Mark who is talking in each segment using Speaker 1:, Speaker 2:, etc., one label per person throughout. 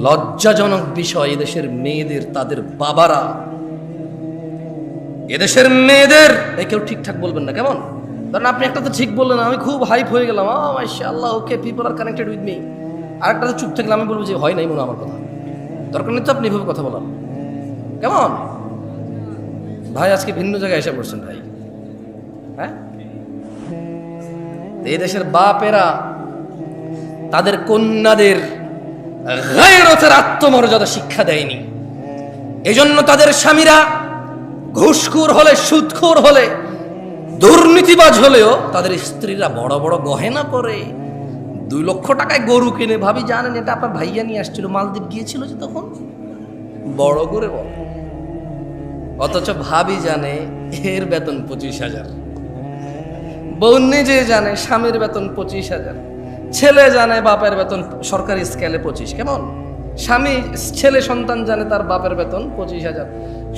Speaker 1: লজ্জাজনক বিষয়, এদেশের মেয়েদের তাদের বাবারা, এদেশের মেয়েদের কেউ ঠিকঠাক বলবেন না, কেমন? ধরেন আপনি একটা তো ঠিক বললেন, আমি খুব হাইপ হয়ে গেলাম, মাশাআল্লাহ, okay, people are connected with me. আর একটা তো চুপ থাকলে আমি বলবো যে হয় নাই মনে আমার কথা, দরকার নেই তো আপনি এভাবে কথা বলার, কেমন? ভাই আজকে ভিন্ন জায়গায় এসে পড়ছেন ভাই। হ্যাঁ, এই দেশের বাপেরা তাদের কন্যাদের গায়রতের আত্মমর্যাদা শিক্ষা দেয়নি। এজন্য তাদের স্বামীরা ঘুষখোর হলে, সুদখোর হলে, দুর্নীতিবাজ হলেও তাদের স্ত্রীরা বড় বড় গহেনা পরে, 2 লক্ষ টাকায় গরু কিনে। ভাবি জানেন এটা আপনার ভাইয়া নিয়ে আসছিল, মালদ্বীপ গিয়েছিল যে তখন, বড় করে বলে। অথচ ভাবি জানে এর বেতন 25,000, বউ নিজে জানে স্বামীর বেতন 25,000, ছেলে জানে বাপের বেতন সরকারি স্কেলে 25, কেমন? স্বামী, ছেলে সন্তান জানে তার বাপের বেতন 25,000,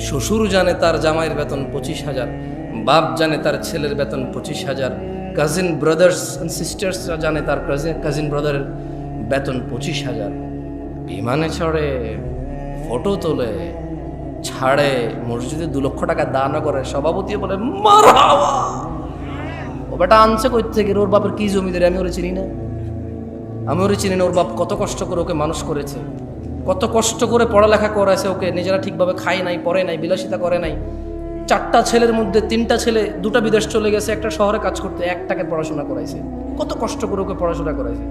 Speaker 1: শ্বশুর জানে তার জামাইয়ের বেতন 25,000, বাপ জানে তার ছেলের বেতন 25,000, কাজিন ব্রাদার্স অ্যান্ড সিস্টার্স জানে তার কাজিন ব্রাদারের বেতন 25,000। বিমানে চড়ে, ফটো তোলে, ছাড়ে, মসজিদে 2 লক্ষ টাকা দান করে, সভাপতি বলে মারহাবা। ও বেটা আনছে কই থেকে? ওর বাপের কি জমিদারি আমি ওরে চিনি না? আমি ওরে চিনি না? ওর বাপ কত কষ্ট করে ওকে মানুষ করেছে, কত কষ্ট করে পড়ালেখা করাইছে ওকে, নিজেরা ঠিকভাবে খায় নাই, পড়ে নাই, বিলাসিতা করে নাই। 4টা ছেলের মধ্যে 3টা ছেলে, 2টা বিদেশ চলে গেছে, একটা শহরে কাজ করতে, 1 টাকায় পড়াশোনা করাইছে, কত কষ্ট করে ওকে পড়াশোনা করাইছে।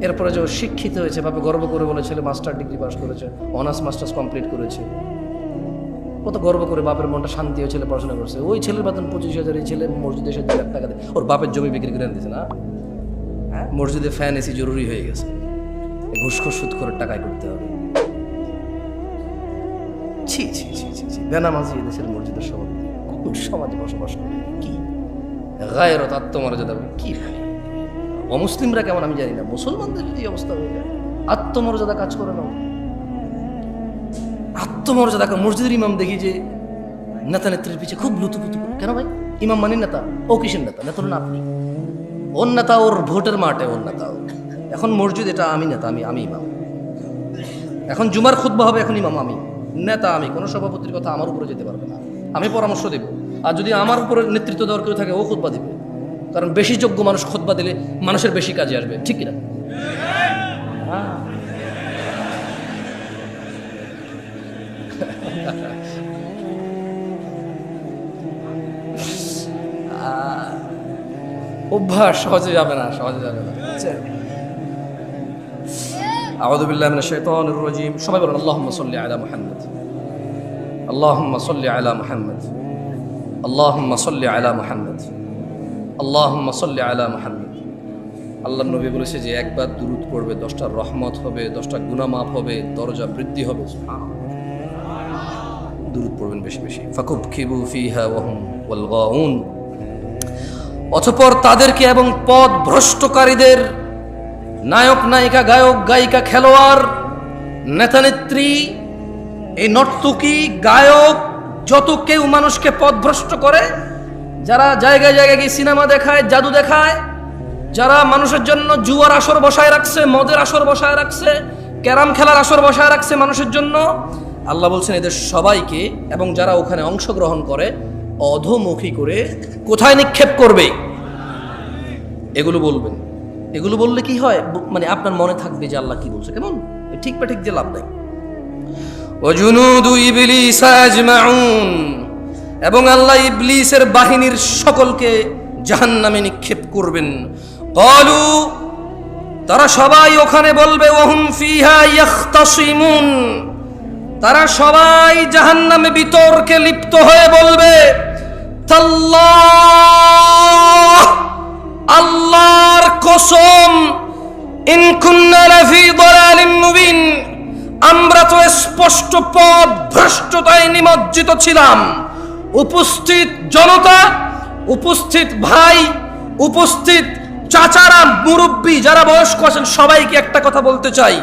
Speaker 1: এরপরে যে ও শিক্ষিত হয়েছে, বাপে গর্ব করে বলে ছেলে মাস্টার ডিগ্রি পাস করেছে, অনার্স মাস্টার্স কমপ্লিট করেছে, কত গর্ব করে বাপের মনটা শান্তি হয়ে ছেলে পড়াশোনা করছে। ওই ছেলের বেতন 25,000, এই ছেলে মসজিদে এসে 2 লাখ টাকা দেয়, ওর বাপের জমি বিক্রি করে দিয়েছে না? হ্যাঁ, মসজিদে ফ্যান এসি জরুরি হয়ে গেছে, ঘুষখোর সুদ করে টাকায় করতে হবে। ছি ছি ছি ছি ছি, বেনামাজি এদেশের মসজিদের সভাপতি কোন সমাজে বসবাস করে? কি গায়রত, আত্মমর্যাদা কি ভাই? অমুসলিমরা কেমন আমি জানি না, মুসলমানদের যদি অবস্থা হয়ে যায়, আত্মমর্যাদা কাজ করে না, আত্মমর্যাদা। মসজিদের ইমাম দেখি যে নেতা নেত্রীর পিছিয়ে খুব লুতুপুতু করে, কেন ভাই? ইমাম মানি নেতা? ও কিসের নেতা? নেতা না আপনি, ওর নেতা ওর ভোটের মাঠে, ওর নেতা। এখন মসজিদ এটা আমি নেতা, আমি ইমাম। এখন জুমার খুতবা হবে, এখন ইমাম আমি, নেতা আমি, কোনো সভাপতির কথা আমার উপরে যেতে পারবে না, আমি পরামর্শ দেব। আর যদি আমার উপরে নেতৃত্ব দেওয়ার কেউ থাকে, ও খুতবা দিবে, কারণ বেশি যোগ্য মানুষ খুতবা দিলে মানুষের বেশি কাজে আসবে, ঠিক কিনা? অভ্যাস সহজে যাবে না, সহজে যাবে না। আউযু বিল্লাহি মিনাশ শাইতানির রাজীম। সবাই বলেন আল্লাহুম্মা সাল্লি আলা মুহাম্মদ, আল্লাহুম্মা সাল্লি আলা মুহাম্মদ, আল্লাহুম্মা সাল্লি আলা মুহাম্মদ, আল্লাহুম্মা সাল্লি আলা মুহাম্মদ। আল্লাহর নবী বলেছে যে একবার দুরূদ পড়বে 10টা রহমত হবে, 10টা গুনাহ মাফ হবে, দরজা বৃদ্ধি হবে। দুরূদ পড়বেন বেশি বেশি। ফাকুবকিবু ফিহা ওয়া হুম ওয়াল গাউন। অতঃপর তাদেরকে এবং পথ ভ্রষ্টকারীদের, নায়ক নায়িকা, গায়ক গায়িকা, খেলোয়াড়, নেতানেত্রী, এই নর্তকী, গায়ক, যত কেউ মানুষকে পথভ্রষ্ট করে, যারা জায়গায় জায়গায় গিয়ে সিনেমা দেখায়, জাদু দেখায়, যারা মানুষের জন্য জুয়ার আসর বসায় রাখছে, মদের আসর বসায় রাখছে, ক্যারাম খেলার আসর বসায় রাখছে মানুষের জন্য, আল্লাহ বলছেন এদের সবাইকে এবং যারা ওখানে অংশগ্রহণ করে অধোমুখী করে কোথায় নিক্ষেপ করবে? এগুলো বলবেন। এগুলো বললে কি হয়, মানে আপনার মনে থাকবে যে আল্লাহ কি বলছে, কেমন? ঠিক বা ঠিক যে লাভ নাই। ওয়াজুনুদু ইবলিস আজমাউন, এবং আল্লাহ ইবলিসের বাহিনীর সকলকে জাহান্নামে নিক্ষেপ করবেন। ক্বালু, তারা সবাই ওখানে বলবে, ওয়াহুম ফিহা ইয়াখতাসিমুন, তারা সবাই জাহান্নামে বিতর্কে লিপ্ত হয়ে বলবে, তাল্লাহ, আল্লাহর কসম, ইন কুন্না লাফি দালালিম মুবিন, আমরা তো স্পষ্ট পথ ভ্রষ্টতায় নিমজ্জিত ছিলাম। উপস্থিত জনতা, উপস্থিত ভাই, উপস্থিত চাচারা, মুরব্বী যারা বয়স্ক আছেন, সবাইকে একটা কথা বলতে চাই।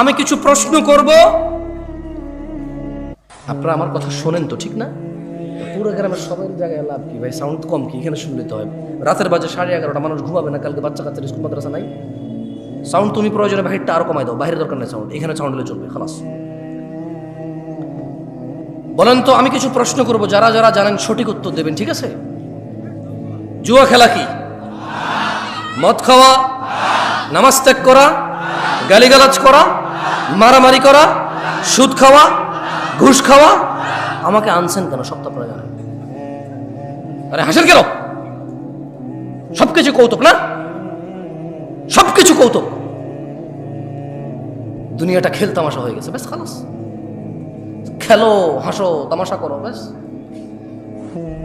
Speaker 1: আমি কিছু প্রশ্ন করব, আপনারা আমার কথা শোনেন তো, ঠিক না? পুরো গ্রামের সবাই জায়গায় লাভ কি ভাই? সাউন্ড কম কি? এখানে শুনলে তো হয়। রাতের বাজে 11:30, মানুষ ঘুমাবে না, কালকে বাচ্চা কাচ্চার স্কুল মাদ্রাসা নাই। সাউন্ড তুমি প্রয়োজনে বাহিরটা আরো কমাই দাও, বাহিরের দরকার নেই সাউন্ড, এখানে সাউন্ড হলে চলবে, খালাস। বলেন তো, আমি কিছু প্রশ্ন করব, যারা যারা জানেন সঠিক উত্তর দেবেন, ঠিক আছে? জুয়া খেলা কি? মদ খাওয়া, নামাজ ত্যাগ করা, গালিগালাজ করা, মারামারি করা, সুদ খাওয়া, ঘুষ খাওয়া। আমাকে আনছেন কেন? সব তো আপনারা জানেন। আরে হাসেন কেন? সবকিছু কৌতুক না? সবকিছু কৌতুক। দুনিয়াটা খেল তামাশা হয়ে গেছে, ব্যাস খালাস। খেলো, হাসো, তামাশা করো, ব্যাস।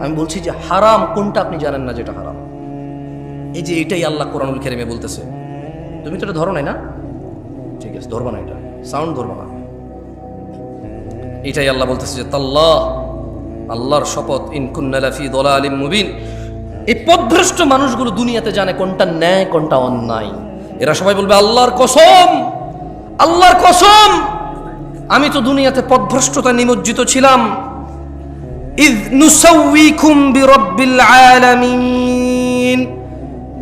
Speaker 1: আমি বলছি যে হারাম কোনটা আপনি জানেন না যেটা হারাম? এই যে এটাই আল্লাহ কোরআনুল কারীমে বলতেছে। তুমি তো এটা ধরো নাই না? ঠিক আছে, ধরবা না, এটা সাউন্ড ধরবা না। এটাই আল্লাহ বলতেছে যে তাল্লাহ, আল্লাহর শপথ, ইন কুন্না লাফি দালালিম মুবিন। এই পথভ্রষ্ট মানুষগুলো দুনিয়াতে জানে কোনটা ন্যায় কোনটা অন্যায়। এরা সবাই বলবে আল্লাহর কসম, আল্লাহর কসম, আমি তো দুনিয়াতে পথভ্রষ্টতা নিমজ্জিত ছিলাম। ইয নুসাউইকুম বিরাব্বিল আলামিন,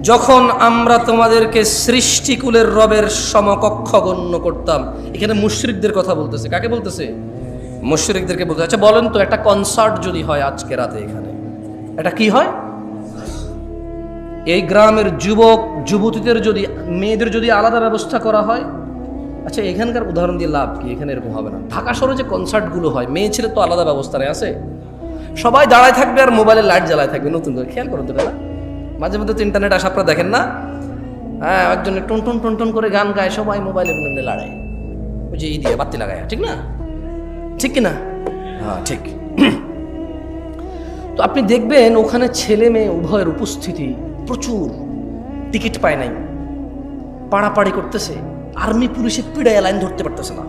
Speaker 1: যখন আমরা তোমাদেরকে সৃষ্টিকুলের রবের সমকক্ষ গণ্য করতাম। এখানে মুশরিকদের কথা বলতেছে। কাকে বলতেছে? মুশরিকদেরকে বলতে। আচ্ছা বলেন তো, একটা কনসার্ট যদি হয় আজকে রাতে এখানে, এটা কি হয়? এই গ্রামের যুবক যুবতীদের যদি, মেয়েদের যদি আলাদা ব্যবস্থা করা হয়। আচ্ছা এখানকার উদাহরণ দিয়ে লাভ কি? এখানে এরকম হবে না। ঢাকা শহরে যে কনসার্টগুলো হয়, মেয়ে ছেলে তো আলাদা ব্যবস্থা নেই, আছে? সবাই দাঁড়ায় থাকবে আর মোবাইলে লাইট জ্বালায় থাকবে। নতুন করে খেয়াল করতে না, মাঝে মধ্যে তো ইন্টারনেট আসা আপনারা দেখেন না? হ্যাঁ, একজনে টন টন টন টন করে গান গায়, সবাই মোবাইলে লড়ায়, ওই যে ই দিয়ে বাতি লাগায়, ঠিক না? ঠিক কিনা? হ্যাঁ ঠিক। তো আপনি দেখবেন ওখানে ছেলে মেয়ে উভয়ের উপস্থিতি প্রচুর, টিকিট পায় নাই, পাড়াপাড়ি করতেছে, আর্মি পুলিশে পিড়ায় লাইন ধরতে পারতেছে না,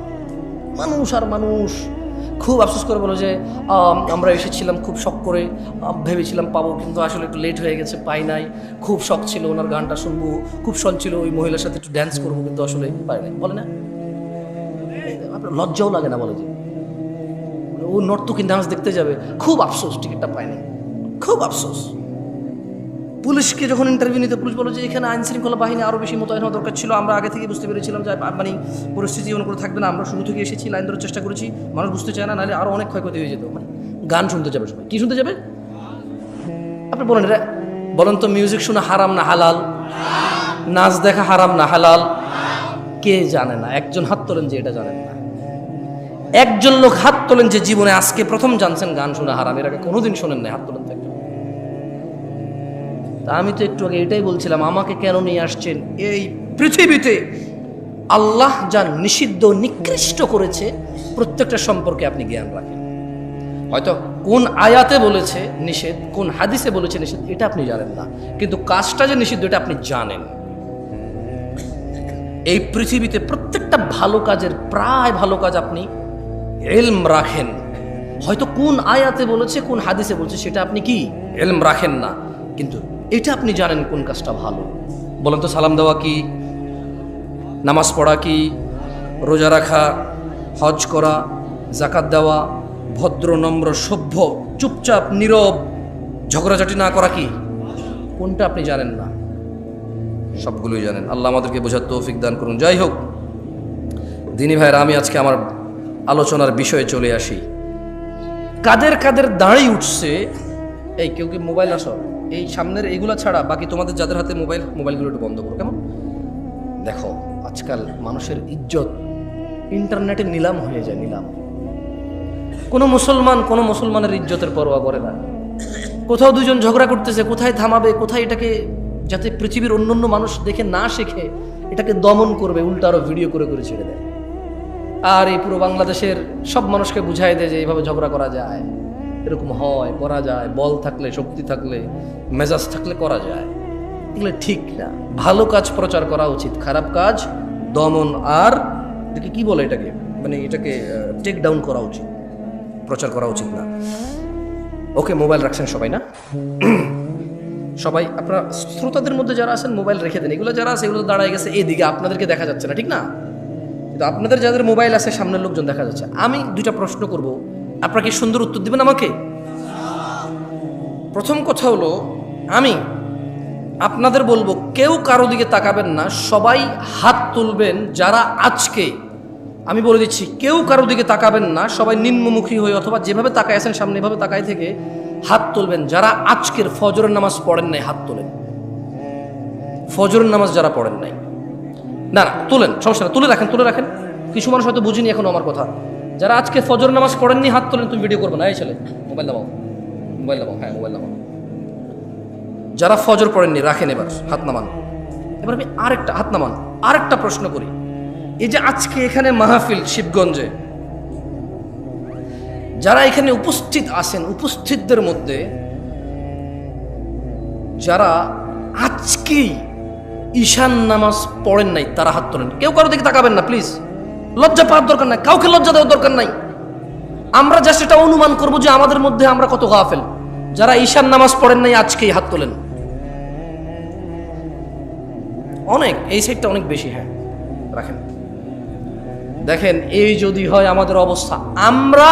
Speaker 1: মানুষ আর মানুষ। খুব আফসোস করে বলো যে আমরা এসেছিলাম খুব শখ করে, ভেবেছিলাম পাবো, কিন্তু আসলে একটু লেট হয়ে গেছে, পাই নাই। খুব শখ ছিল ওনার গানটা শুনবো, খুব শখ ছিল ওই মহিলার সাথে একটু ড্যান্স করবো, কিন্তু আসলে পাই নাই। বলে না, আপনার লজ্জাও লাগে না? বলে যে ও নর্তকী ডান্স দেখতে যাবে, খুব আফসোস টিকিটটা পায়নি, খুব আফসোস। পুলিশকে যখন ইন্টারভিউ নিতে, পুলিশ বলো যে এখানে আইন শৃঙ্খলা বাহিনী আরও বেশি মোতায়েন হওয়া দরকার ছিল, আমরা আগে থেকে বুঝতে পেরেছিলাম যে মানে পরিস্থিতি এমন করে থাকবে না, আমরা শুরু থেকে এসেছি, লাইন ধরার চেষ্টা করেছি, মানুষ বুঝতে চায় না, নাহলে আরও অনেক ক্ষয়ক্ষতি হয়ে যেত। মানে গান শুনতে যাবে সবাই, কি শুনতে যাবে? আপনি বলেন এটা, বলেন তো, মিউজিক শোনা হারাম না হালাল? নাচ দেখা হারাম না হালাল? কে জানে না? একজন হাত তোলেন যে এটা জানেন না। একজন লোক হাত তোলেন যে জীবনে আজকে প্রথম জানছেন গান শোনা হারাম, এর আগে কোনোদিন শোনেন নাই, হাত তোলেন তো একজন। তা আমি তো একটু আগে এটাই বলছিলাম, আমাকে কেন নিয়ে আসছেন এই পৃথিবীতে? আল্লাহ যা নিষিদ্ধ নিকৃষ্ট করেছে প্রত্যেকটা সম্পর্কে আপনি জ্ঞান রাখেন। হয়তো কোন আয়াতে বলেছে নিষেধ, কোন হাদিসে বলেছে নিষেধ, এটা আপনি জানেন না, কিন্তু কাজটা যে নিষিদ্ধ এটা আপনি জানেন। এই পৃথিবীতে প্রত্যেকটা ভালো কাজের, প্রায় ভালো কাজ আপনি ইলম রাখেন। হয়তো কোন আয়াতে বলেছে, কোন হাদিসে বলছে, সেটা আপনি কি ইলম রাখেন না, কিন্তু এটা আপনি জানেন কোন কাজটা ভালো। বলেন তো, সালাম দেওয়া কি? নামাজ পড়া কি? রোজা রাখা, হজ করা, জাকাত দেওয়া, ভদ্র নম্র সভ্য চুপচাপ নীরব ঝগড়াঝাটি না করা কি? কোনটা আপনি জানেন না? সবগুলোই জানেন। আল্লাহ আমাদেরকে বোঝার তৌফিক দান করুন। যাই হোক দিনী ভাইরা, আমি আজকে আমার আলোচনার বিষয়ে চলে আসি। কাদের কাদের দাঁড়িয়ে উঠছে? এই কেউ কি মোবাইল আসো, এই সামনের এইগুলা ছাড়া বাকি তোমাদের যাদের হাতে মোবাইলগুলো একটু বন্ধ করো, কেমন? দেখো আজকাল মানুষের ইজ্জত ইন্টারনেটে নিলাম হয়ে যায়, নিলাম। কোনো মুসলমানের ইজ্জতের পরোয়া করে না। কোথাও দুজন ঝগড়া করতেছে, কোথায় থামাবে, কোথায় এটাকে, যাতে পৃথিবীর অন্যান্য মানুষ দেখে না শেখে, এটাকে দমন করবে, উল্টা আরো ভিডিও করে করে ছেড়ে দেয়। আর এই পুরো বাংলাদেশের সব মানুষকে বুঝাই দেয় যে এইভাবে ঝগড়া করা যায়, এরকম হয়, করা যায়, বল থাকলে, শক্তি থাকলে, মেজাজ থাকলে করা যায়। এগুলো ঠিক না। ভালো কাজ প্রচার করা উচিত, খারাপ কাজ দমন, আর এটাকে কি বলে, এটাকে মানে এটাকে টেক ডাউন করা উচিত, প্রচার করা উচিত না। ওকে, মোবাইল রাখছেন সবাই না? সবাই আপনারা শ্রোতাদের মধ্যে যারা আছেন মোবাইল রেখে দেন। এগুলো যারা আছে এগুলো দাঁড়ায় গেছে এদিকে, আপনাদেরকে দেখা যাচ্ছে না, ঠিক না? কিন্তু আপনাদের যাদের মোবাইল আছে সামনের লোকজন দেখা যাচ্ছে। আমি দুইটা প্রশ্ন করব, আপনারা কি সুন্দর উত্তর দিবেন আমাকে? প্রথম কথা হলো, আমি আপনাদের বলবো, কেউ কারো দিকে তাকাবেন না, সবাই হাত তুলবেন যারা আজকে, আমি বলে দিচ্ছি, কেউ কারো দিকে তাকাবেন না, সবাই নিম্নমুখী হয়ে অথবা যেভাবে তাকায় আছেন সামনে এভাবে তাকায় থেকে হাত তুলবেন যারা আজকের ফজরের নামাজ পড়েন নাই। হাত তোলেন ফজরের নামাজ যারা পড়েন নাই। না না, তোলেন, সমস্যা না, তুলে রাখেন, তুলে রাখেন। কিছু মানুষ হয়তো বুঝিনি এখন আমার কথা। যারা আজকে ফজর নামাজ পড়েননি হাত তোলেন। তুমি ভিডিও করবে না, এই ছেলে মোবাইল নামাও, মোবাইল নামাও, হ্যাঁ মোবাইল নামাও। যারা ফজর পড়েননি রাখেন, এবার হাত নামান। এবার আমি আরেকটা হাত নামান, আরেকটা প্রশ্ন করি। এই যে আজকে এখানে মাহফিল শিবগঞ্জে, যারা এখানে উপস্থিত আছেন, উপস্থিতদের মধ্যে যারা আজকেই ঈশান নামাজ পড়েন নাই তারা হাত তোলেন। কেউ কারো দিকে তাকাবেন না প্লিজ, লজ্জা পাওয়ার দরকার নাই, কাউকে লজ্জা দেওয়ার দরকার নাই। আমরা জাস্ট এটা অনুমান করবো যে আমাদের মধ্যে আমরা কত গাফেল। যারা ঈশান নামাজ পড়েন নাই আজকেই হাত তোলেন। অনেক, এই সাইডটা অনেক বেশি, হ্যাঁ রাখেন। দেখেন, এই যদি হয় আমাদের অবস্থা, আমরা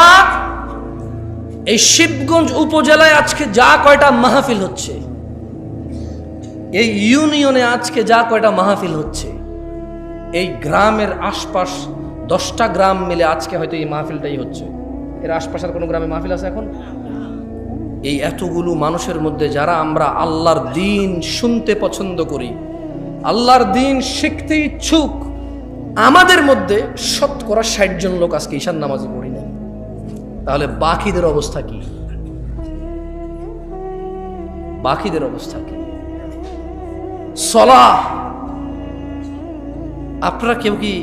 Speaker 1: এই শিবগঞ্জ উপজেলায় আজকে যা কয়টা মাহফিল হচ্ছে, এই ইউনিয়নে আজকে যা কয়টা মাহফিল হচ্ছে, এই গ্রামের আশপাশ 10টা গ্রাম মিলে আজকে হয়তো এই মাহফিলটাই হচ্ছে। এর আশপাশের কোনো গ্রামে মাহফিল আছে এখন? এই এতগুলো মানুষের মধ্যে যারা আমরা আল্লাহর দ্বীন শুনতে পছন্দ করি, আল্লাহর দ্বীন শিখতে ইচ্ছুক, আমাদের মধ্যে 60% জন লোক আজকে ঈশান নামাজই পড়ি নাই। তাহলে বাকিদের অবস্থা কি? বাকিদের অবস্থা কি? সলাহ, আপনারা কেউ কি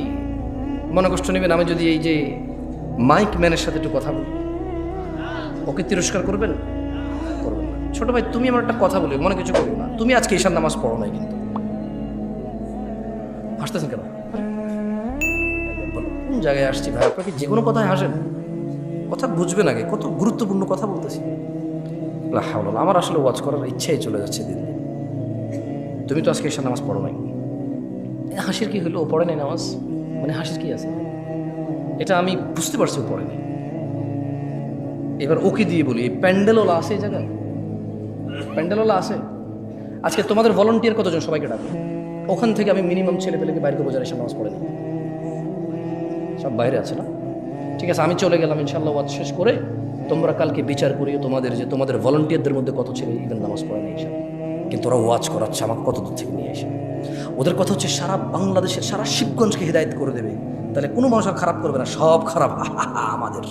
Speaker 1: মনে কষ্ট নেবেন আমি যদি এই যে মাইক ম্যানের সাথে একটু কথা বলি? ওকে তিরস্কার করবেন? করবেন না। ছোট ভাই, তুমি আমার একটা কথা বলি, মনে কিছু করো না। তুমি আজকে ঈশান নামাজ পড়ো নাই, কিন্তু হাসতেছেন কেন? কোন জায়গায় আসছি ভাই? আপনাকে যে কোনো কথায় হাসেন, কথা বুঝবেন আগে, কত গুরুত্বপূর্ণ কথা বলতেছি। আমার আসলে ওয়াচ করার ইচ্ছাই চলে যাচ্ছে দিন দিন। তুমি তো আজকে ঈশান নামাজ পড়ো নাই, হাসির কি হলো? ও পড়ে নাই নামাজ, মানে হাসির কি আছে? এটা আমি বুঝতে পারছি ও পড়ে নাই। এবার ওকে দিয়ে বলি, এই প্যান্ডেলওয়ালা আছে এই জায়গায়? প্যান্ডেলওয়ালা আছে? আজকে তোমাদের ভলান্টিয়ার কতজন? সবাইকে ডাকো। ওখান থেকে আমি মিনিমাম ছেলে পেলেকে বাইরে করবো যারা ঈশান নামাজ পড়ে নি। সব বাইরে আছে না? ঠিক আছে, আমি চলে গেলাম। ইনশাল্লাহ ওয়াজ শেষ করে তোমরা কালকে বিচার করিও তোমাদের, যে তোমাদের ভলান্টিয়ারদের মধ্যে কত ছেলে ইভেন নামাজ পড়ে নাই ঈশান, কিন্তু ওরা ওয়াজ করাচ্ছে আমাকে কত দূর থেকে নিয়ে এসে। ওদের কথা হচ্ছে সারা বাংলাদেশের, সারা শিবগঞ্জকে হিদায়ত করে দেবে। তাহলে কোনো মানুষ আর খারাপ করবে না, সব খারাপ আমাদের।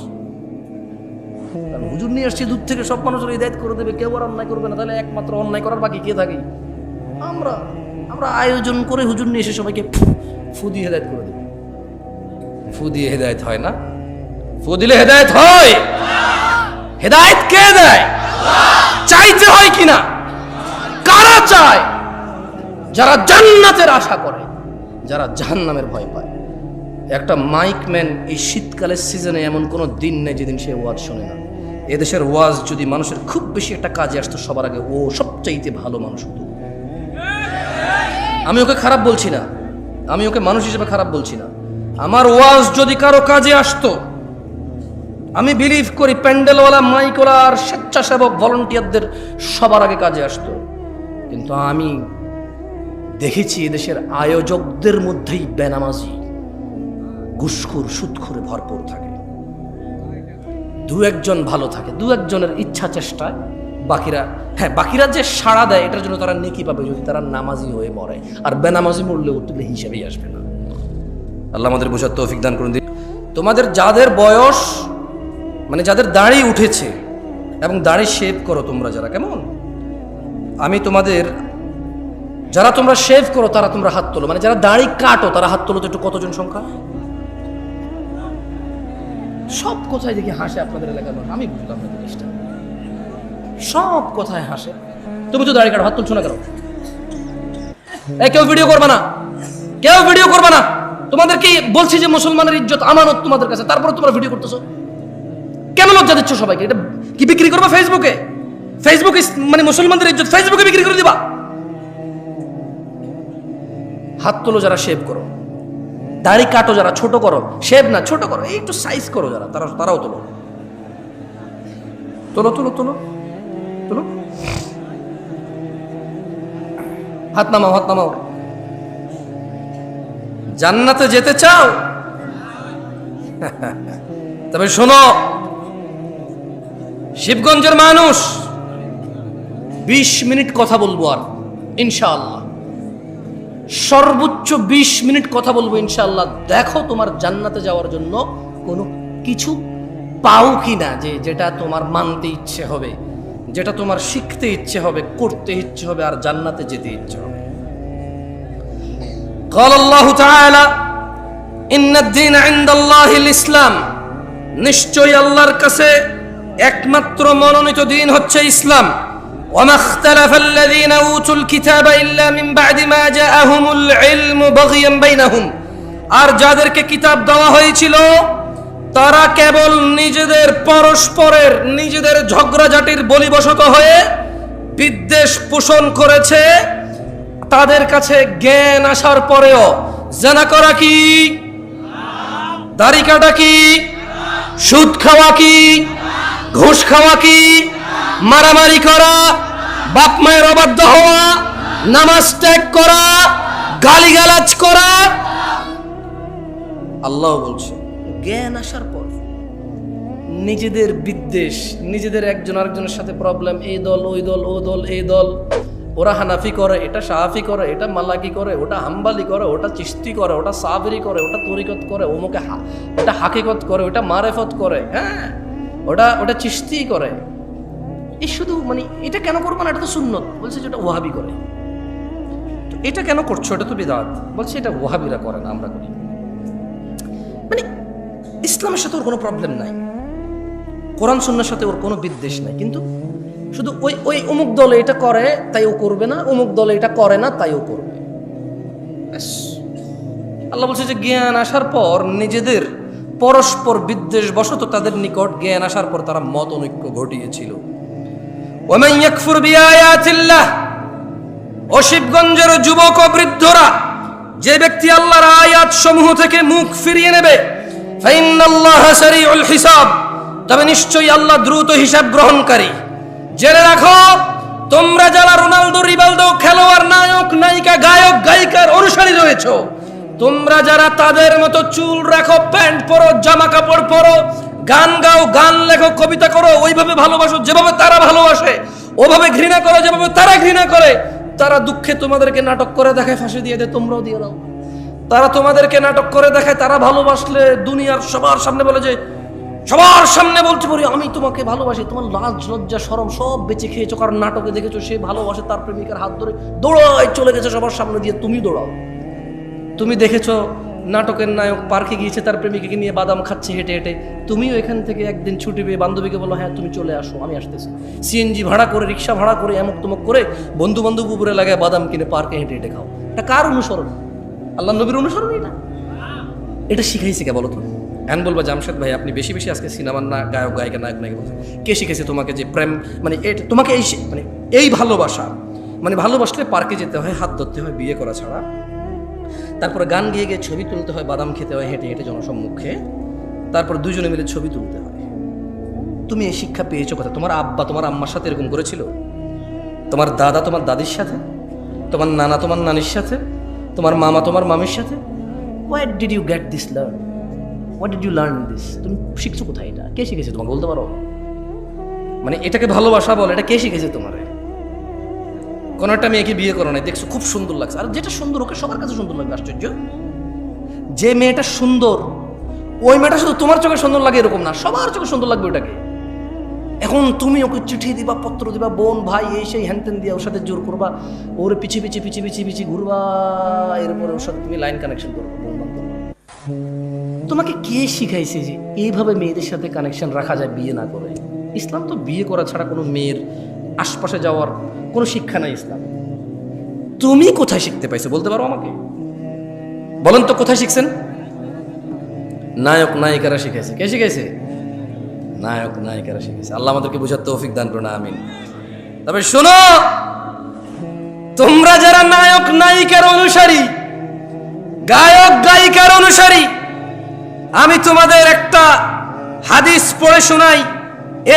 Speaker 1: হুজুর নিয়ে আসছে দূর থেকে, সব মানুষের হিদায়ত করে দেবে, কেউ আর অন্যায় করবে না। তাহলে একমাত্র অন্যায় করার বাকি কে থাকে? আমরা। আমরা আয়োজন করে হুজুর নিয়ে এসে সবাইকে ফু দিয়ে হেদায়ত করে দেবে। ফু দিয়ে হেদায়ত হয় না? ফু দিলে হেদায়ত হয়? হেদায়ত কে দেয়? চাইতে হয় কিনা? কারা চায়? যারা জান্নাতের আশা করে, যারা জাহান্নামের ভয় পায়। একটা মাইকম্যান এই শীতকালের সিজনে এমন কোনো দিন নেই যেদিন সে ওয়াজ শোনে না। এদেশের ওয়াজ যদি মানুষের খুব বেশি একটা কাজে আসতো, সবার আগে ও সবচাইতে ভালো মানুষ হতো। আমি ওকে খারাপ বলছি না, আমি ওকে মানুষ হিসেবে খারাপ বলছি না। আমার ওয়াজ যদি কারো কাজে আসতো, আমি বিলিভ করি প্যান্ডেলওয়ালা, মাইকওয়ালা আর স্বেচ্ছাসেবক ভলান্টিয়ারদের সবার আগে কাজে আসতো। কিন্তু আমি দেখেছি এদেশের আয়োজকদের মধ্যেই বেনামাজি, ঘুষখোর, সুদখোরে ভরপুর থাকে। দু একজন ভালো থাকে, দু একজনের ইচ্ছা চেষ্টায়, বাকিরা, হ্যাঁ বাকিরা যে সাড়া দেয় এটার জন্য তারা নেকি পাবে যদি তারা নামাজি হয়ে মরে। আর বেনামাজি মরলে উঠলে হিসেবেই আসবে না। আল্লাহ আমাদের বোঝার তৌফিক দান করুন। তোমাদের যাদের বয়স, মানে যাদের দাড়ি উঠেছে এবং দাড়ি শেভ করো তোমরা যারা, কেমন, আমি তোমাদের, যারা তোমরা শেভ করো তারা তোমরা হাত তোলো। মানে যারা দাড়ি কাটো তারা হাত তোলো তো একটু, কতজন সংখ্যা? সব কথায় দেখি হাসে আপনাদের এলাকার মানুষ, আমি বুঝলাম না জিনিসটা। সব কথায় হাসে। তুমি তো দাড়ি কাটো, হাত তুলছো না কেন? কেউ ভিডিও করবে না, কেউ ভিডিও করবে না। তোমাদেরকে বলছি যে মুসলমানের ইজ্জত আমানত তোমাদের কাছে, তারপর তোমরা ভিডিও করতেছো কেন? লজ্জা দিচ্ছ সবাইকে। এটা কি বিক্রি করবা ফেসবুকে? ফেসবুকে মানে মুসলমানদের ইজ্জত ফেসবুকে বিক্রি করে দিবা? হাত তোলো যারা শেভ করো, দাড়ি কাটো যারা, ছোট করো, শেভ না ছোট করো, এই একটু সাইজ করো যারা, তারাও তোলো, তোলো তোলো তোলো তোলো। হাত নামাও, হাত নামাও। জান্নাতে যেতে চাও? তবে শোনো, শিবগঞ্জের মানুষ 20 মিনিট কথা বলবো, আর ইনশাআল্লাহ সর্বোচ্চ 20 মিনিট কথা বলবো ইনশাআল্লাহ। দেখো তোমার জান্নাতে যাওয়ার জন্য কোনো কিছু পাও কিনা, যেটা তোমার মানতে ইচ্ছে হবে, যেটা তোমার শিখতে ইচ্ছে হবে, করতে ইচ্ছে হবে, আর জান্নাতে যেতে ইচ্ছে হবে। قال الله تعالى إن الدين عند الله الإسلام, নিশ্চয়ই আল্লাহর কাছে একমাত্র মনোনীত দিন হচ্ছে ইসলাম। وما اختلف الذين أوتوا الكتاب إلا من بعد ما جاءهم العلم بغيا بينهم, আর যাদেরকে কিতাব দেওয়া হয়েছিল তারা কেবল নিজেদের পরস্পরের নিজেদের ঝগড়াঝাটির বলিবশত হয়ে বিদ্বেষ পোষণ করেছে। তাদের কাছে জ্ঞান আসার পরেও জানা করা কি, দাড়ি কাটা কি, সুদ খাওয়া কি, ঘুষ খাওয়া কি, মারামারি করা, বাপ মায়ের অবাধ্য হওয়া, নামাজ ত্যাগ করা, গালিগালাজ করা। আল্লাহ বলছে জ্ঞান আসার পর নিজেদের বিদ্বেষ, নিজেদের একজন আরেকজনের সাথে প্রবলেম, এই দল ওই দল, ও দল এই দল, ওরা হানাফি করে, এটা শাহাফি করে, এটা মালাকি করে, ওটা হাম্বালি করে, ওটা চিশতি করে, ওটা সাবরি করে, ওটা তরিকত করে, ওমুকে ওটা হাকিকত করে, ওটা মারেফত করে, হ্যাঁ ওটা চিশতি করে। এই শুধু মানে এটা কেন করবো না, এটা তো সুন্নত। বলছে যেটা ওয়াহাবি করে। তো এটা কেন করছো, এটা তো বিদআত। বলছে এটা ওয়াহাবিরা করে না, আমরা করি। মানে ইসলামের সাথে ওর কোনো প্রবলেম নাই, কোরআন সুন্নাহর সাথে ওর কোনো বিদ্বেষ নাই, কিন্তু শুধু ওই অমুক দলে এটা করে তাই ও করবে না, অমুক দলে এটা করে না তাই ও করবে। আল্লাহ বলছে যে জ্ঞান আসার পর নিজেদের পরস্পর বিদ্বেষ বশত তাদের নিকট জ্ঞান আসার পর তারা মত অনৈক্য ঘটিয়েছিল। ওয়ামান ইয়াকফুর বিআয়াতিল্লাহ, ও শিবগঞ্জের যুবক ও বৃদ্ধরা, যে ব্যক্তি আল্লাহর আয়াত সমূহ থেকে মুখ ফিরিয়ে নেবে, ফাইন্নাল্লাহা সারিউল হিসাব, তবে নিশ্চয়ই আল্লাহ দ্রুত হিসাব গ্রহণকারী। জেনে রাখো, তোমরা যারা রোনালদো, রিভালদো, খেলোয়াড়, নায়ক, নায়িকা, গায়ক, গায়িকার অনুসারী রয়েছো, তোমরা যারা তাদের মতো চুল রাখো, প্যান্ট পরো, জামা কাপড় পরো, গান গাও, গান লেখো, কবিতা করো, ওইভাবে ভালোবাসো যেভাবে তারা ভালোবাসে, ওভাবে ঘৃণা করো যেভাবে তারা ঘৃণা করে, তারা দুঃখে তোমাদেরকে নাটক করে দেখায়, ফাঁসি দিয়ে দেয়, তোমরাও দিয়ে দাও। তারা তোমাদেরকে নাটক করে দেখায়, তারা ভালোবাসলে দুনিয়ার সবার সামনে বলে যে, সবার সামনে বলতে পারি আমি তোমাকে ভালোবাসি, তোমার লাজ লজ্জা শরম সব বেঁচে খেয়েছো, কারণ নাটকে দেখেছো সে ভালোবাসে, তার প্রেমিকার হাত ধরে দৌড়ায় চলে গেছে সবার সামনে দিয়ে, তুমি দৌড়াও। তুমি দেখেছো নাটকের নায়ক পার্কে গিয়েছে, তার প্রেমিকাকে নিয়ে বাদাম খাচ্ছে হেঁটে হেঁটে, তুমিও এখান থেকে একদিন ছুটি পেয়ে বান্ধবীকে বলো হ্যাঁ তুমি চলে আসো, আমি আসতেছি। সিএনজি ভাড়া করে, রিক্সা ভাড়া করে, এমক তমক করে বন্ধু বান্ধব উপরে লাগায় বাদাম কিনে পার্কে হেঁটে হেঁটে খাও। এটা কার অনুসরণ? আল্লাহ নবীর অনুসরণ? এটা শিখাইছে কে বলো তো? এখন বলবা জামশেদ ভাই আপনি বেশি বেশি আজকে সিনেমার না গায়ক গায়িকা নায়ক নায়িকা বলছেন। কে শিখেছে তোমাকে যে প্রেম মানে তোমাকে এই ভালোবাসা, মানে ভালোবাসলে পার্কে যেতে হয়, হাত ধরতে হয়, বিয়ে করা ছাড়া, তারপরে গান গিয়ে গিয়ে ছবি তুলতে হয়, বাদাম খেতে হয় হেঁটে হেঁটে জনসম্মুখে, তারপর দুজনে মিলে ছবি তুলতে হয়। তুমি এই শিক্ষা পেয়েছো কোথায়? তোমার আব্বা তোমার আম্মার সাথে এরকম করেছিল? তোমার দাদা তোমার দাদির সাথে? তোমার নানা তোমার নানির সাথে? তোমার মামা তোমার মামির সাথে? Where did you get this learn? What did you learn this? তুমি শিখছো কোথায় এটা? কে শিখেছে তোমাকে বলতে পারো? মানে এটাকে ভালোবাসা বলে, এটা কে শিখেছে তোমারে? কোনো একটা মেয়েকে বিয়ে করো নাই, দেখছো খুব সুন্দর লাগছে, আর যেটা সুন্দর ওকে সবার কাছে সুন্দর লাগবে। আশ্চর্য, যে মেয়েটা সুন্দর ওই মেয়েটা শুধু তোমার চোখে সুন্দর লাগে এরকম না, সবার চোখে সুন্দর লাগবে ওটাকে। এখন তুমি ওকে চিঠি দিবা, পত্র দিবা, বোন ভাই এই সেই হ্যানতেন দিয়া ওর সাথে জোর করবা, ওর পিছিয়ে পিছিয়ে পিছিয়ে পিছিয়ে পিছিয়ে ঘুরবা, এরপরে ওর সাথে তুমি লাইন কানেকশন করবো। তোমাকে কে শিখাইছে যে এইভাবে মেয়েদের সাথে কানেকশন রাখা যায় বিয়ে না করে? ইসলাম তো বিয়ে করা ছাড়া কোনো মেয়ের আশপাশে যাওয়ার কোনো শিক্ষা নাই ইসলাম। তুমি কোথায় শিখতে পাইছো বলতে পারো আমাকে? বলেন তো কোথায় শিখছেন? নায়ক নায়িকারা শিখাইছে। কে শিখাইছে? নায়ক নায়িকারা শিখেছে। আল্লাহ আমাদেরকে বুঝার তৌফিক দান করুন, আমিন। তবে শোনো, তোমরা যারা নায়ক নায়িকার অনুসারী, গায়ক গায়িকার অনুসারী, আমি তোমাদের একটা হাদিস পড়ে শোনাই।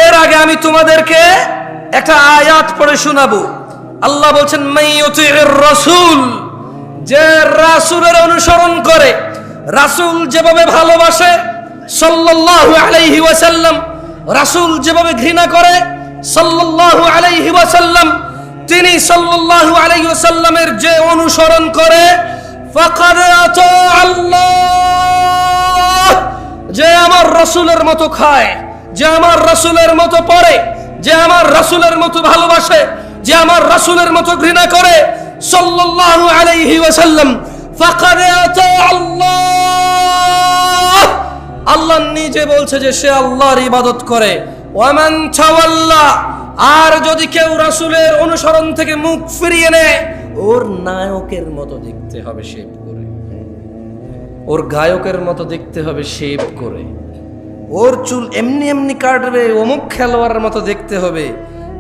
Speaker 1: এর আগে আমি তোমাদেরকে একটা আয়াত পড়ে শোনাবো। আল্লাহ বলছেন মাইয়ুতির রাসূল, যে রাসূলের অনুসরণ করে, রাসূল যেভাবে ভালোবাসে সাল্লাল্লাহু আলাইহি ওয়াসাল্লাম, রাসূল যেভাবে ঘৃণা করে সাল্লাল্লাহু আলাইহি ওয়াসাল্লাম, তিনি সাল্লাল্লাহু আলাইহি ওয়াসাল্লামের যে অনুসরণ করে ফাকাদ আতা আল্লাহ, যে আমার রাসূলের মতো খায়, যে আমার রাসূলের মতো পড়ে, যে আমার রাসূলের মতো ভালোবাসে, যে আমার রাসূলের মতো ঘৃণা করে সাল্লাল্লাহু আলাইহি ওয়াসাল্লাম, ফাকাদ আতা আল্লাহ, আল্লাহ নিজে বলছে যে সে আল্লাহর ইবাদত করে। ওয়ামান তাওয়াল্লা, আর যদি কেউ রাসূলের অনুসরণ থেকে মুখ ফিরিয়ে নেয়, ওর নায়কের মতো দেখতে হবে শেভ করে, ওর গায়কের মতো দেখতে হবে শেভ করে, ওর চুল এমনি এমনি কাটবে, অমুক খেলোয়াড়ের মতো দেখতে হবে।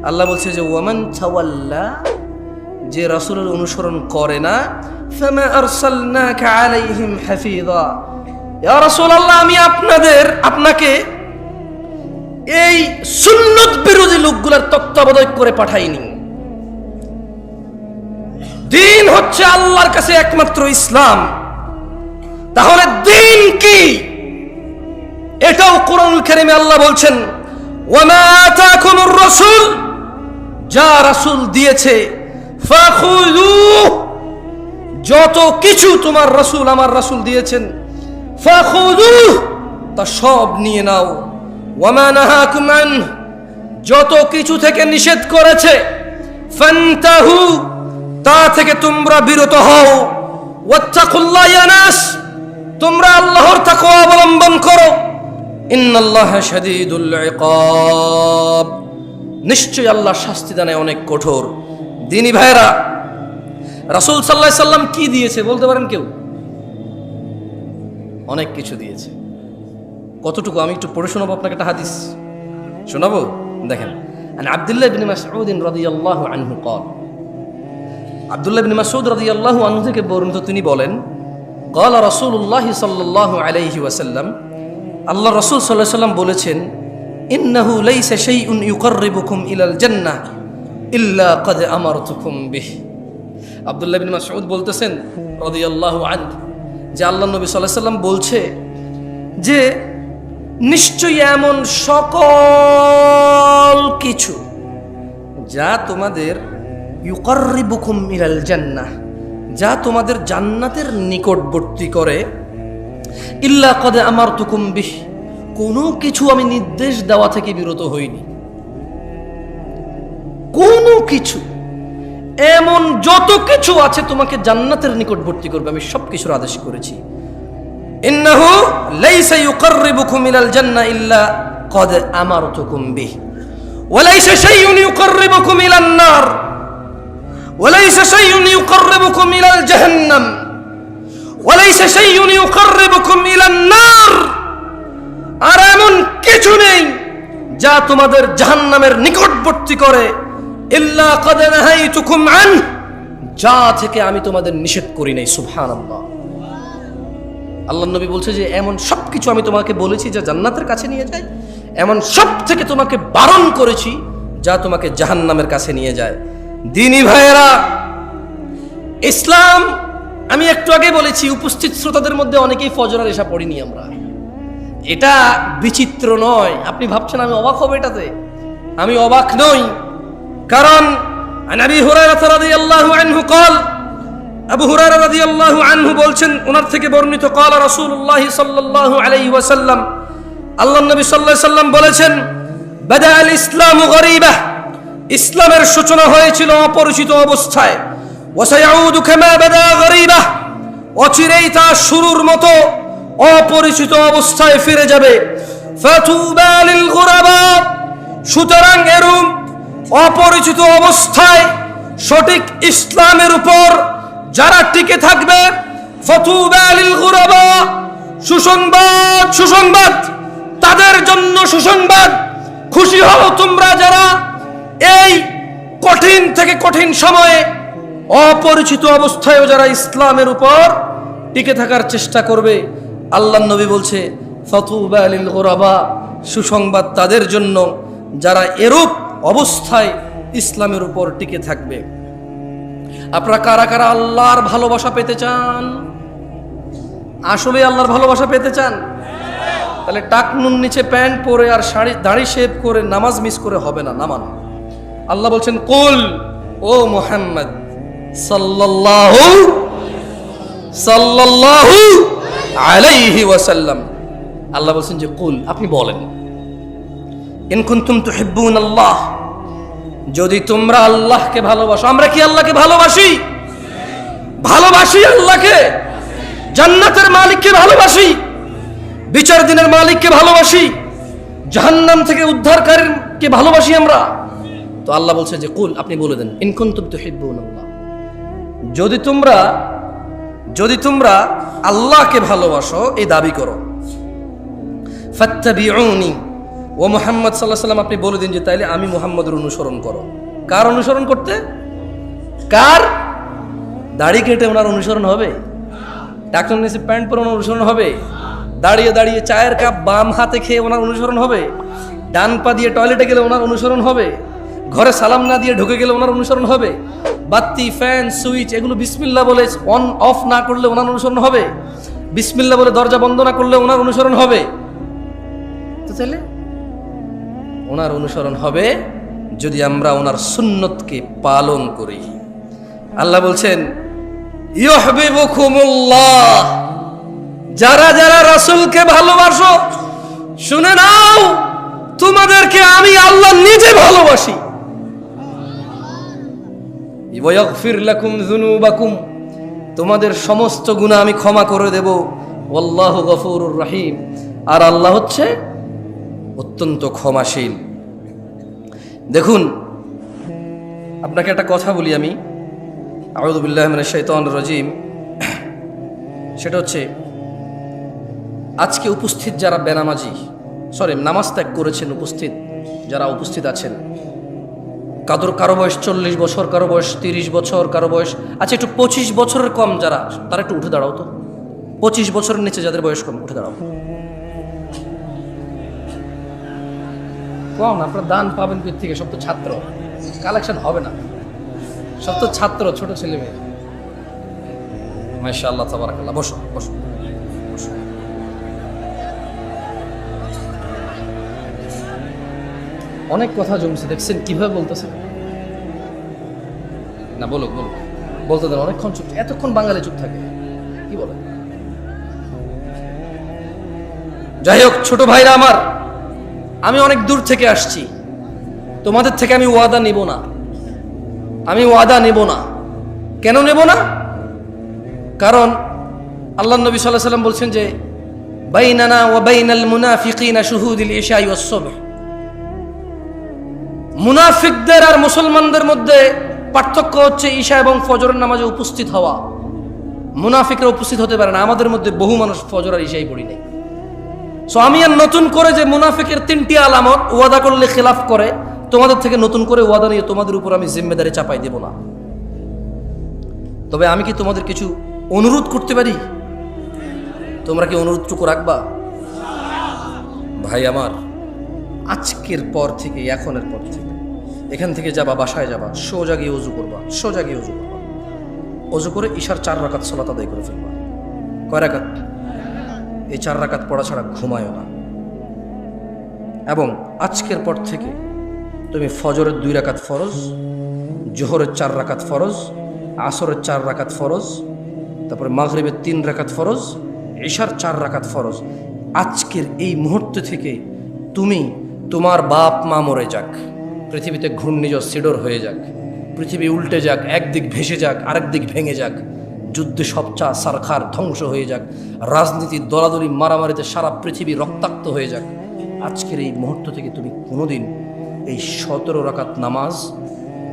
Speaker 1: আল্লাহ বলছে যে ওয়ামান তাওয়াল্লা, যে রাসূলের অনুসরণ করে না, ফামা আরসালনাকা আলাইহিম হাফিযা, ইয়া রাসূলুল্লাহ আমি আপনাকে এই সুন্নত বিরোধী লোকগুলোর তত্ত্বাবধায়ক করে পাঠাইনি। দিন হচ্ছে আল্লাহর কাছে একমাত্র ইসলাম, তাহলে দিন কি? এটাও কোরআনুল কারীমে আল্লাহ বলছেন ওয়ামা আতাকুমুর রাসূল, যা রাসূল দিয়েছে ফাখুযুহু, যত কিছু তোমার রাসূল আমার রাসূল দিয়েছেন, ফাখুযুহু, তা সব নিয়ে নাও। ওয়ামা নাহাকুম আনহু, যত কিছু থেকে নিষেধ করেছে, ফান্তাহু, তা থেকে তোমরা বিরত হও। ওয়াত্তাকুল্লাহ ইয়া নাস, তোমরা আল্লাহর তাকওয়া অবলম্বন করো। ইন্নাল্লাহা শাদীদুল ইকাব, নিশ্চয়ই আল্লাহ শাস্তি দানে অনেক কঠোর। দিনী ভাইরা, রাসূল সাল্লাল্লাহু আলাইহি সাল্লাম কি দিয়েছে বলতে পারেন কেউ? অনেক কিছু দিয়েছে। কতটুকু আমি একটু পড়ে শোনাবো আপনাকে, একটা হাদিস শোনাবো। দেখেন, আন আব্দুল্লাহ ইবনে মাসউদ রাদিয়াল্লাহু আনহু قال, আব্দুল্লাহ ইবনে মাসউদ রাদিয়াল্লাহু আনহু থেকে বর্ণিত, তিনি বলেন قال রাসূলুল্লাহ সাল্লাল্লাহু আলাইহি ওয়াসাল্লাম, আল্লাহ রাসূল সাল্লাল্লাহু আলাইহি ওয়াসাল্লাম বলেছেন, ইন্নাহু লাইসা শাইউন ইউকাররিবুকুম ইলাল জান্নাহ ইল্লা ক্বাদ আমারতুকুম বিহি। আব্দুল্লাহ ইবনে মাসউদ বলতেছেন রাদিয়াল্লাহু আনহু যে আল্লাহ নবী সাল্লাল্লাহু আলাইহি ওয়াসাল্লাম বলছে যে নিশ্চয়ই এমন সকল কিছু যা তোমাদের ইউকাররিবুকুম ইলাল জান্নাহ, যা তোমাদের জান্নাতের নিকটবর্তী করে, ইল্লা ক্বাদ আমারতুকুম বিহি, কোনো কিছু আমি নির্দেশ দেওয়া থেকে বিরত হইনি। কোনো কিছু, এমন যত কিছু আছে তোমাকে জান্নাতের নিকটবর্তী করবে, আমি সব কিছুর আদেশ করেছি। ইন্নাহু লাইসা ইউকাররিবুকুম ইলাল জান্নাহ ইল্লা ক্বাদ আমারতুকুম বিহি ওয়া লাইসা শাইউন ইউকাররিবুকুম ইলান নার ওয়া লাইসা শাইউন ইউকাররিবুকুম ইলাল জাহান্নাম ওয়া লাইসা শাইউন ইউকাররিবুকুম ইলান নার, আর এমন কিছু নেই যা তোমাদের জাহান্নামের নিকটবর্তী করে, ইল্লা ক্বাদ নাহাইতুকুম আন, যা থেকে আমি তোমাদের নিষেধ করি নাই। সুবহানাল্লাহ। আল্লাহ নবী বলছে যে এমন সব কিছু আমি তোমাকে বলেছি যা জান্নাতের কাছে নিয়ে যায়, এমন সব থেকে তোমাকে বারণ করেছি যা তোমাকে জাহান্নামের কাছে নিয়ে যায়। দিনী ভাইয়েরা, ইসলাম, আমি একটু আগে বলেছি, উপস্থিত শ্রোতাদের মধ্যে অনেকেই ফজরের এশা পড়িনি আমরা। এটা বিচিত্র নয়, আপনি ভাবছেন আমি অবাক হব এটাতে, আমি অবাক নই। কারণ আবু হুরায়রা রাদিয়াল্লাহু আনহু قال, আবু হুরায়রা রাদিয়াল্লাহু আনহু বলছেন, ওনার থেকে বর্ণিত, قال রাসূলুল্লাহ সাল্লাল্লাহু আলাইহি ওয়াসাল্লাম, আল্লাহর নবী সাল্লাল্লাহু আলাইহি ওয়াসাল্লাম বলেছেন, বাদা আল ইসলামু গরীবা, ইসলামের সূচনা হয়েছিল অপরিচিত অবস্থায়, ওয়া সায়াউদু কামা বাদা গরীবা, অচিরেই তা শুরুর মতো অপরিচিত অবস্থায় ফিরে যাবে। ফাতুবা লিল গুরাবা, সুতরাং এরূপ অপরিচিত অবস্থায় সঠিক ইসলামের উপর যারা টিকে থাকবে, ফাতুবা লিল গুরাবা, সুসংবাদ, সুসংবাদ তাদের জন্য সুসংবাদ। খুশি হও তোমরা যারা এই কঠিন থেকে কঠিন সময়ে অপরিচিত অবস্থায় যারা ইসলামের উপর টিকে থাকার চেষ্টা করবে। আল্লাহর নবী বলছে ফাতুবা লিল গুরাবা, সুসংবাদ তাদের জন্য যারা এরূপ অবস্থায় ইসলামের উপর টিকে থাকবে। আপনারা কারা কারা আল্লাহর ভালোবাসা পেতে চান? আসলে আল্লাহর ভালোবাসা পেতে চান? তাহলে টাকনুন নিচে প্যান্ট পরে আর দাড়ি শেভ করে নামাজ মিস করে হবে না, নামান। আল্লাহ বলছেন কুল, ও মুহাম্মদ সাল্লাল্লাহু আলাইহি ওয়াসাল্লাম, আল্লাহ বলছেন যে কুল, আপনি বলেন, ইন কুনতুম তুহিব্বুনাল্লাহ, যদি তোমরা আল্লাহকে ভালোবাসো। আমরা কি আল্লাহকে ভালোবাসি? ভালোবাসি আল্লাহকে, জান্নাতের মালিককে ভালোবাসি, বিচার দিনের মালিককে ভালোবাসি, জাহান্নাম থেকে উদ্ধারকারীকে ভালোবাসি আমরা। তো আল্লাহ বলছে যে কুল, আপনি বলে দেন, ইন কুনতুম তুহিব্বুনাল্লাহ, যদি তোমরা আল্লাহকে ভালোবাসো, এই দাবি করো, ফাত্তাবিউনি, ও মুহাম্মদ সাল্লাল্লাহু আলাইহি ওয়াসাল্লাম, আপনি বলে দিন যে তাইলে আমি মুহাম্মদের অনুসরণ করো। কার অনুসরণ করতে? কার? দাড়ি কেটে ওনার অনুসরণ হবে? টাকনুন নিচে প্যান্ট পরে ওনার অনুসরণ হবে? দাঁড়িয়ে দাঁড়িয়ে চায়ের কাপ বাম হাতে খেয়ে ওনার অনুসরণ হবে? ডান পা দিয়ে টয়লেটে গেলে ওনার অনুসরণ হবে? ঘরে সালাম না দিয়ে ঢুকে গেলে ওনার অনুসরণ হবে? বাতি, ফ্যান, সুইচ এগুলো বিসমিল্লাহ বলে অন অফ না করলে ওনার অনুসরণ হবে? বিসমিল্লাহ বলে দরজা বন্ধ না করলে ওনার অনুসরণ হবে? তো তাহলে ওনার অনুসরণ হবে যদি আমরা ওনার সুন্নতকে পালন করি। আল্লাহ বলছেন ইউহিব্বুকুমুল্লাহ, যারা যারা রাসূলকে ভালোবাসো শুনে নাও, তোমাদেরকে আমি আল্লাহ নিজে ভালোবাসি। ওয়া ইয়াগফির লাকুম যুনুবাকুম, তোমাদের সমস্ত গুনাহ আমি ক্ষমা করে দেব। ওয়াল্লাহু গফুরুর রহিম, আর আল্লাহ হচ্ছে অত্যন্ত ক্ষমাশীল। দেখুন, আপনাকে একটা কথা বলি আমি, আউযু বিল্লাহি মিনাশ শাইতানির রাজিম। সেটা হচ্ছে, আজকে উপস্থিত যারা বেনামাজি, নামাজ ত্যাগ করেছেন, যারা উপস্থিত আছেন, কারো বয়স 40 বছর, কারো বয়স 30 বছর, কারো বয়স আচ্ছা একটু 25 বছরের কম যারা, তারা একটু উঠে দাঁড়াও তো। 25 বছরের নিচে যাদের বয়স কম, উঠে দাঁড়াও। কম, আপনার দান পাবেন কোথা থেকে? সব তো ছাত্র, কালেকশন হবে না, সব তো ছাত্র, ছোট ছেলে মেয়ে। মাশাআল্লাহ, তাবারাকাল্লাহ। বসো বসো বসো। অনেক কথা জমছে, দেখছেন কিভাবে বলতেছে না? বলুক বলুক, বলতে দেন। অনেকক্ষণ চুপ, এতক্ষণ বাঙালি চুপ থাকে, কি বলে? যাই হোক, ছোট ভাইরা আমার, আমি অনেক দূর থেকে আসছি, তোমাদের থেকে আমি ওয়াদা নিব না। আমি ওয়াদা নেব না। কেন নেব না? কারণ আল্লাহ নবী সাল্লাল্লাহু আলাইহি ওয়াসাল্লাম বলছেন যে বাইনানা ওয়া বাইনাল মুনাফিকিনা শুহুদুল ইশাই ওয়াস সুবহ, মুনাফিকদের আর মুসলমানদের মধ্যে পার্থক্য হচ্ছে ঈশা এবং ফজরের নামাজে উপস্থিত হওয়া। মুনাফিকরা উপস্থিত হতে পারে না। আমাদের মধ্যে বহু মানুষ ফজর আর ঈশাই পড়ি নাই। সো আমি আর নতুন করে যে মুনাফিকের 3টি আলামত, ওয়াদা করলে খেলাফ করে, তোমাদের থেকে নতুন করে ওয়াদা নিয়ে তোমাদের উপর আমি জিম্মেদারি চাপাই দেব না। তবে আমি কি তোমাদের কিছু অনুরোধ করতে পারি? তোমরা কি অনুরোধটুকু রাখবা? ভাই আমার, আজকের পর থেকে, এখনের পর থেকে, এখান থেকে যাবা, বাসায় যাবা, সোজা গিয়ে অজু করবা, সোজা গিয়ে অজু করবা। অজু করে ঈশার 4 রাকাত সালাত আদায় করে ফেলবা। কয় রাকাত? এই 4 রাকাত পড়া ছাড়া ঘুমায়ও না। এবং আজকের পর থেকে তুমি ফজরের 2 রাকাত ফরজ, জোহরের 4 রাকাত ফরজ, আসরের 4 রাকাত ফরজ, তারপরে মাগরিবের 3 রাকাত ফরজ, ঈশার 4 রাকাত ফরজ। আজকের এই মুহূর্ত থেকে তুমি, তোমার বাপ মা মরে যাক, পৃথিবীতে ঘূর্ণিঝড় সিডর হয়ে যাক, পৃথিবী উল্টে যাক, একদিক ভেসে যাক, আরেক দিক ভেঙে যাক, যুদ্ধে সবচা সারখার ধ্বংস হয়ে যাক, রাজনীতির দলাদলি মারামারিতে সারা পৃথিবী রক্তাক্ত হয়ে যাক, আজকের এই মুহূর্ত থেকে তুমি কোনোদিন এই 17 রাকাত নামাজ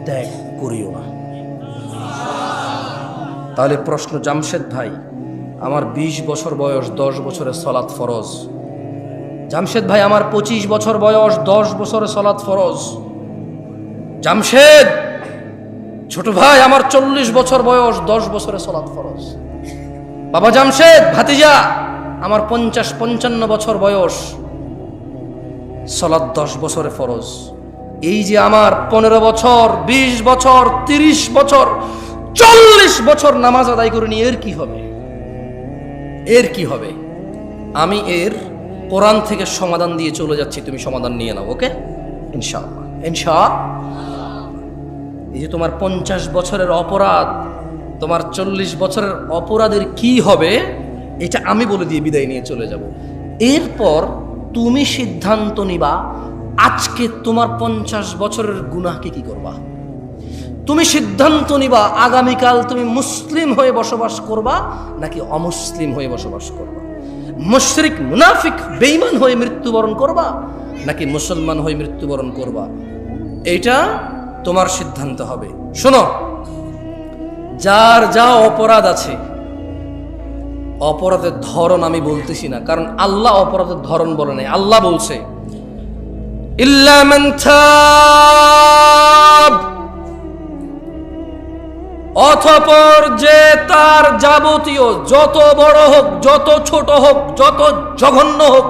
Speaker 1: ত্যাগ করিও না। তাহলে প্রশ্ন, জামশেদ ভাই, আমার 20 বছর বয়স, 10 বছরের সলাৎ ফরজ। জামশেদ ভাই, আমার 25 বছর বয়স, 10 বছরের সলাৎ ফরজ। জামশেদ ছোট ভাই, আমার 40 বছর বয়স, 10 বছরের সলাৎ ফরজ। বাবা জামশেদ ভাতিজা, আমার 50-55 বছর বয়স, সলাৎ 10 বছরে ফরজ। এই যে আমার 15 বছর, 20 বছর, 30 বছর, 40 বছর নামাজ আদায় করিনি, এর কি হবে? এর কি হবে? আমি এর কোরআন থেকে সমাধান দিয়ে চলে যাচ্ছি, তুমি সমাধান নিয়ে নাও, ওকে? ইনশাআল্লাহ, ইনশাআল্লাহ। এই যে তোমার 50 বছরের অপরাধ, তোমার 40 বছরের অপরাধের কি হবে, এটা আমি বলে দিয়ে বিদায় নিয়ে চলে যাব। এরপর তুমি সিদ্ধান্ত নিবা আজকে তোমার 50 বছরের গুনাহকে কি করবা। তুমি সিদ্ধান্ত নিবা আগামীকাল তুমি মুসলিম হয়ে বসবাস করবা নাকি অমুসলিম হয়ে বসবাস করবা, মুশরিক মুনাফিক বেঈমান হয়ে মৃত্যুবরণ করবা নাকি মুসলমান হয়ে মৃত্যুবরণ করবা। এটা তোমার সিদ্ধান্ত হবে। শোনো, যার যা অপরাধ আছে, অপরাধের ধরন আমি বলতেছি না, কারণ আল্লাহ অপরাধের ধরন বলে নাই। আল্লাহ বলছে ইল্লা মান তাব, অতঃপর যে তার যাবতীয় যত বড় হোক, যত ছোট হোক, যত জঘন্য হোক,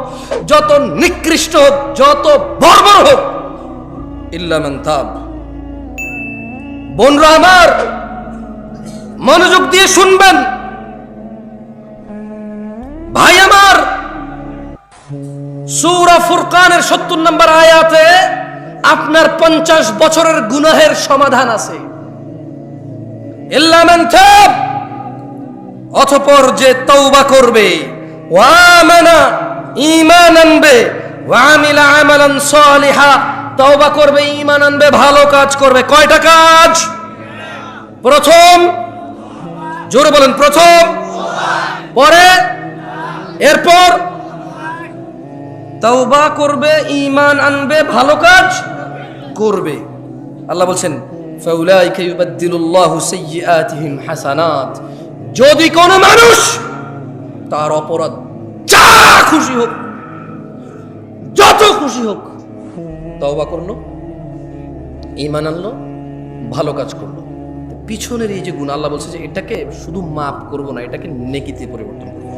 Speaker 1: যত নিকৃষ্ট হোক, যত বর্বর হোক, ইল্লা মান তাব। বোনরা আমার, মনোযোগ দিয়ে শুনবেন, ভাই আমার, সূরা ফুরকানের 70 নম্বর আয়াতে আপনার 50 বছরের গুনাহের সমাধান আছে। ইল্লা মান তাব, অতঃপর যে তওবা করবে, ওয়া আমানা, ঈমান আনবে, ওয়া আমিলা আমালান সালিহা, তওবা করবে, ঈমান আনবে, ভালো কাজ করবে। কয়টা কাজ? প্রথম, জোরে বলেন, প্রথম, পরে, এরপর তওবা করবে, ঈমান আনবে, ভালো কাজ করবে। আল্লাহ বলছেন ফাউলাইকা ইউবাদদিলুল্লাহু সাইয়্যাতিহিম হাসানাত। যদি কোন মানুষ তার অপরাধ যা খুশি হোক, যত খুশি হোক, তওবা করলো, ঈমান আনলো, ভালো কাজ করলো, পিছনের এই যে গুনাহ, আল্লাহ বলছে যে এটাকে শুধু মাফ করব না, এটাকে নেকিতে পরিবর্তন করব।